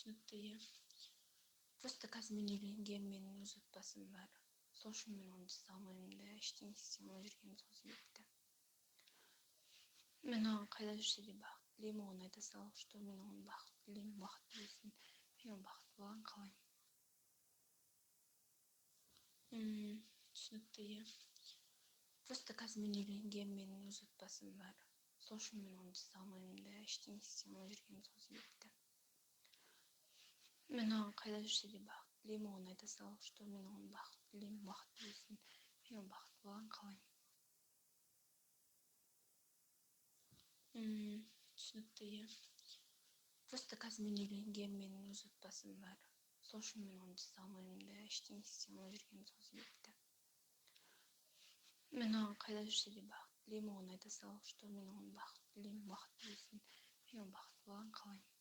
Түсінікті, иә. Просто қазір мен үйленгенмін, менің өз отбасым бар. Сол үшін мен оны жасай алмаймын да, ештеңе істей алмай жүргенім сол себепті. Мен оған қайда жүрсе де бақыт тілеймін, оған айта сал, что мен оған бақыт тілеймін, бақытты болсын. Мен бақытты болғанын қалаймын. Түсінікті, иә. Просто қазір мен үйленгенмін, менің өз отбасым бар. Сол үшін мен оны жасай алмаймын да, ештеңе істей алмай жүргенім сол себепті. Мен оған қайда жүрсе де бақыт тілеймін, оған айта сал, что мен оған бақыт тілеймін, бақытты болсын. Мен бақытты болғанын қалаймын. Түсінікті, иә. Просто қазір мен үйленгенмін, менің өз отбасым бар. Сол үшін мен оны жасай алмаймын да, ештеңе істей алмай жүргенім сол себепті. Мен оған қайда жүрсе де бақыт тілеймін, оған айта сал, что мен оған бақыт тілеймін, бақытты болсын. Мен бақытты болғанын қалаймын.